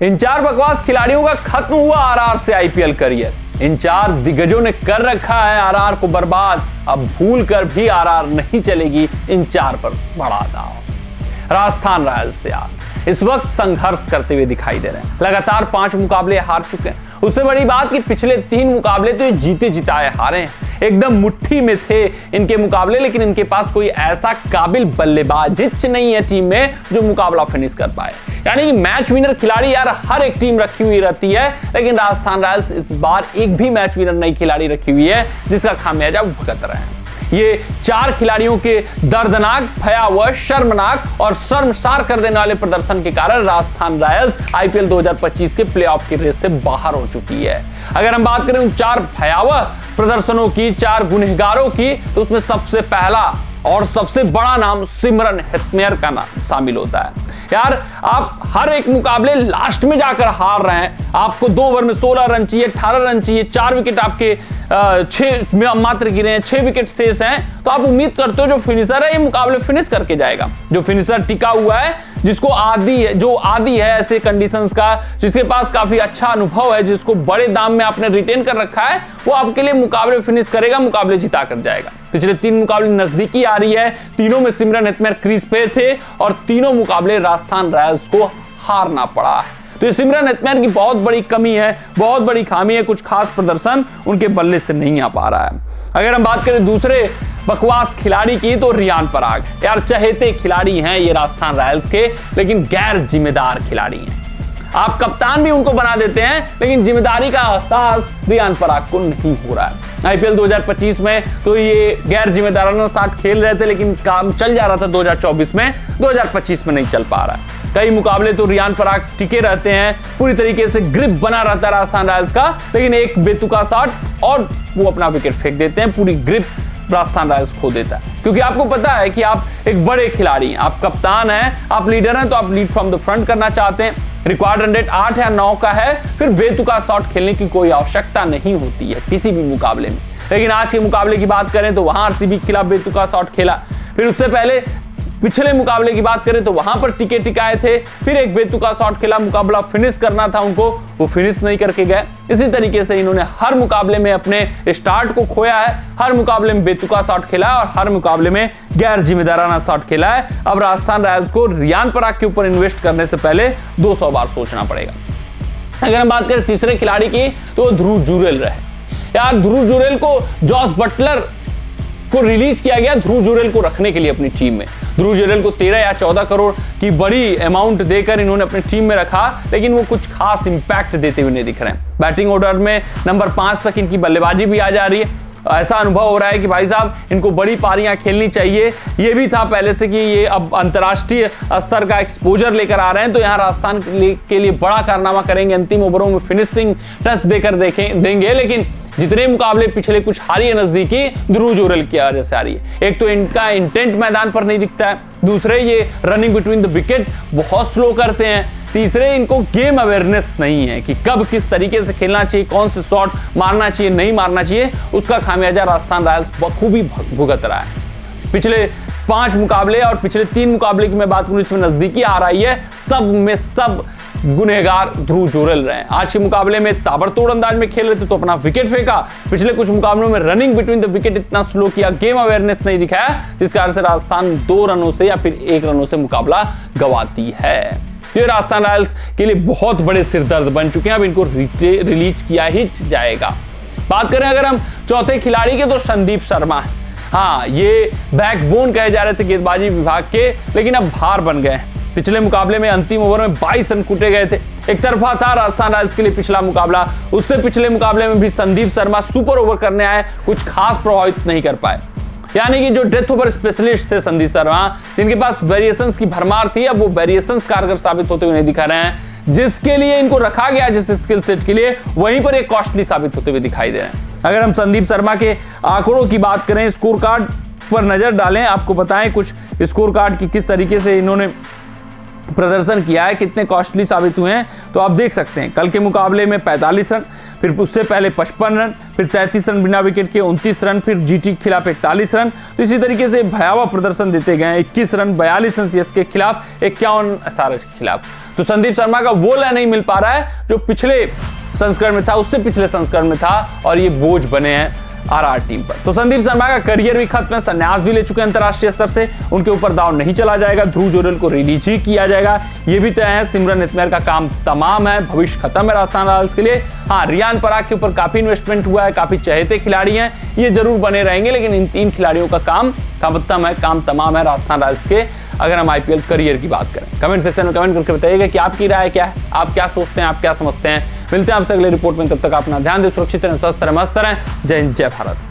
इन चार बकवास खिलाड़ियों का खत्म हुआ आरआर से आईपीएल करियर। इन चार दिग्गजों ने कर रखा है आरआर को बर्बाद। अब भूल कर भी आरआर नहीं चलेगी इन चार पर बड़ा दांव। राजस्थान रॉयल्स से आप इस वक्त संघर्ष करते हुए दिखाई दे रहे हैं। लगातार 5 मुकाबले हार चुके हैं। उससे बड़ी बात कि पिछले 3 मुकाबले तो ये जीते जिताए हारे हैं। एकदम मुट्ठी में थे इनके मुकाबले, लेकिन इनके पास कोई ऐसा काबिल बल्लेबाज नहीं है टीम में जो मुकाबला फिनिश कर पाए। यानी कि मैच विनर खिलाड़ी यार हर एक टीम रखी हुई रहती है, लेकिन राजस्थान रॉयल्स इस बार एक भी मैच विनर नई खिलाड़ी रखी हुई है जिसका खामियाजा भुगत रहे हैं। ये 4 खिलाड़ियों के दर्दनाक, भयावह, शर्मनाक और शर्मसार कर देने वाले प्रदर्शन के कारण राजस्थान रॉयल्स आईपीएल 2025 के प्लेऑफ की रेस से बाहर हो चुकी है। अगर हम बात करें उन 4 भयावह प्रदर्शनों की, 4 गुनहगारों की, तो उसमें सबसे पहला और सबसे बड़ा नाम सिमरन हेटमेयर का नाम शामिल होता है। यार आप हर एक मुकाबले लास्ट में जाकर हार रहे हैं। आपको 2 ओवर में 16 रन चाहिए, 18 रन चाहिए, 4 विकेट आपके 6 मात्र गिरे हैं, 6 विकेट शेष हैं, तो आप उम्मीद करते हो जो फिनिशर है ये मुकाबले फिनिश करके जाएगा। जो फिनिशर टिका हुआ है, जिसको आदी है ऐसे कंडीशंस का, जिसके पास काफी अच्छा अनुभव है, जिसको बड़े दाम में आपने रिटेन कर रखा है, वो आपके लिए मुकाबले फिनिश करेगा, मुकाबले जिता कर जाएगा। पिछले 3 मुकाबले नजदीकी आ रही है। तीनों में सिमरन हेटमेयर क्रीज पे थे और तीनों मुकाबले राजस्थान रॉयल्स को हारना पड़ा है। तो ये सिमरन हेटमेयर की बहुत बड़ी कमी है, बहुत बड़ी खामी है। कुछ खास प्रदर्शन उनके बल्ले से नहीं आ पा रहा है। अगर हम बात करें दूसरे बकवास खिलाड़ी की, तो रियान पराग। यार चहेते खिलाड़ी हैं ये राजस्थान रॉयल्स के, लेकिन गैर जिम्मेदार खिलाड़ी हैं। आप कप्तान भी उनको बना देते हैं, लेकिन जिम्मेदारी का एहसास रियान पराग को नहीं हो रहा है। आईपीएल 2025 में तो ये गैर जिम्मेदाराना साथ खेल रहे थे, लेकिन काम चल जा रहा था 2024 में, 2025 में नहीं चल पा रहा है। कई मुकाबले तो रियान पराग टिके रहते हैं, पूरी तरीके से ग्रिप बना रहता है राजस्थान रॉयल्स का, लेकिन एक बेतुका शॉट और वो अपना विकेट फेंक देते हैं। पूरी ग्रिप राजस्थान रॉयल्स खो देता है, क्योंकि आपको पता है कि आप एक बड़े खिलाड़ी हैं, आप कप्तान हैं, आप लीडर हैं, तो आप लीड फ्रॉम द फ्रंट करना चाहते हैं। रिक्वायर्ड रन रेट 8 या 9 का है, फिर बेतुका शॉट खेलने की कोई आवश्यकता नहीं होती है किसी भी मुकाबले में। लेकिन आज के मुकाबले की बात करें तो वहां आरसीबी के खिलाफ बेतुका शॉट खेला, फिर उससे पहले पिछले मुकाबले की बात करें तो वहां पर टिकाए थे, फिर एक बेतुका शॉट खेला, मुकाबला फिनिश करना था उनको, वो फिनिश नहीं करके गए। इसी तरीके से इन्होंने हर मुकाबले में अपने स्टार्ट को खोया है, हर मुकाबले में बेतुका शॉट खेला है और हर मुकाबले में गैर जिम्मेदाराना शॉट खेला है। अब राजस्थान रॉयल्स को रियान पराग के ऊपर इन्वेस्ट करने से पहले 200 बार सोचना पड़ेगा। अगर हम बात करें तीसरे खिलाड़ी की, तो ध्रुव जुरेल रहे। यार ध्रुव जुरेल को जॉस बटलर को रिलीज किया गया ध्रुव जुरेल को रखने के लिए अपनी टीम में। ध्रुव जुरेल को 13 या 14 करोड़ की बड़ी अमाउंट देकर इन्होंने अपनी टीम में रखा, लेकिन वो कुछ खास इंपैक्ट देते हुए नहीं दिख रहे हैं। बैटिंग ऑर्डर में नंबर 5 तक इनकी बल्लेबाजी भी आ जा रही है। ऐसा अनुभव हो रहा है कि भाई साहब इनको बड़ी पारियां खेलनी चाहिए। ये भी था पहले से कि ये अब अंतर्राष्ट्रीय स्तर का एक्सपोजर लेकर आ रहे हैं, तो यहाँ राजस्थान के लिए बड़ा कारनामा करेंगे, अंतिम ओवरों में फिनिशिंग टच देकर देंगे। लेकिन जितने मुकाबले पिछले कुछ हारी है नजदीकी, ध्रुव जुरेल की वजह से आ रही है। एक तो इनका इंटेंट मैदान पर नहीं दिखता है, दूसरे ये रनिंग बिटवीन द विकेट बहुत स्लो करते हैं, तीसरे इनको गेम अवेयरनेस नहीं है कि कब किस तरीके से खेलना चाहिए, कौन से शॉट मारना चाहिए, नहीं मारना चाहिए। उसका खामियाजा राजस्थान रॉयल्स बखूबी भुगत रहा है। पिछले 5 मुकाबले और पिछले 3 मुकाबले की मैं बात करूं इसमें नजदीकी आ रही है, सब में सब गुनहगार ध्रुव जुरेल रहे। आज के मुकाबले में ताबड़तोड़ अंदाज में खेल रहे थे तो अपना विकेट फेंका। पिछले कुछ मुकाबलों में रनिंग बिटवीन द विकेट इतना स्लो किया, गेम अवेयरनेस नहीं दिखाया, जिस कारण से राजस्थान 2 रनों से या फिर 1 रनों से मुकाबला गंवाती है। ये राजस्थान रॉयल्स के लिए बहुत बड़े सिरदर्द बन चुके हैं। अब इनको रिलीज किया ही जाएगा। बात करें अगर हम चौथे खिलाड़ी के, तो संदीप शर्मा है। हाँ, ये बैकबोन कहे जा रहे थे गेंदबाजी विभाग के, लेकिन अब भार बन गए। पिछले मुकाबले में अंतिम ओवर में 22 रन कूटे गए थे। एक तरफा था राजस्थान रॉयल्स के लिए पिछला मुकाबला, उससे पिछले मुकाबले में भी संदीप शर्मा सुपर ओवर करने आए, कुछ खास प्रभावित नहीं कर पाए। यानी कि जो डेथ ओवर स्पेशलिस्ट थे संदीप शर्मा, जिनके पास वेरिएशंस की भरमार थी, अब वो वेरिएशंस कारगर साबित होते हुए नहीं दिखा रहे हैं। जिसके लिए इनको रखा गया, जिस स्किल सेट के लिए, वहीं पर एक कॉस्टली साबित होते हुए दिखाई दे रहे हैं। अगर हम संदीप शर्मा के आंकड़ों की बात करें, स्कोर कार्ड पर नजर डालें, आपको बताएं कुछ स्कोर कार्ड की किस तरीके से इन्होंने प्रदर्शन किया है, कितने कॉस्टली साबित हुए हैं, तो आप देख सकते हैं कल के मुकाबले में 45 रन, फिर उससे पहले 55 रन, फिर 33 रन बिना विकेट के 29 रन, फिर जीटी के खिलाफ 41 रन। तो इसी तरीके से भयावह प्रदर्शन देते गए, 21 रन 42 रन सीएसके के खिलाफ, 51 एसआरएच के खिलाफ। तो संदीप शर्मा का वो लय नहीं मिल पा रहा है जो पिछले संस्करण में था, उससे पिछले संस्करण में था, और ये बोझ बने हैं आरआर टीम पर। तो संदीप शर्मा का करियर भी खत्म है, संन्यास भी ले चुके हैं अंतरराष्ट्रीय स्तर से, उनके ऊपर दाव नहीं चला जाएगा, ध्रुव जुरेल को रिलीज ही किया जाएगा, ये भी तय है। सिमरन इतमैर का काम तमाम है, भविष्य खत्म है राजस्थान रॉयल्स के लिए। हाँ, रियान पराग के ऊपर काफी इन्वेस्टमेंट हुआ है, काफी चहेते खिलाड़ी हैं, ये जरूर बने रहेंगे, लेकिन इन 3 खिलाड़ियों का काम खत्म है, काम तमाम है राजस्थान रॉयल्स के, अगर हम आईपीएल करियर की बात करें। कमेंट सेक्शन में कमेंट करके बताइएगा कि आपकी राय क्या है, आप क्या सोचते हैं, आप क्या समझते हैं। मिलते हैं आपसे अगले रिपोर्ट में, तब तक अपना ध्यान दें, सुरक्षित रहें, स्वस्थ रहें, मस्त रहें। जय हिंद, जय भारत।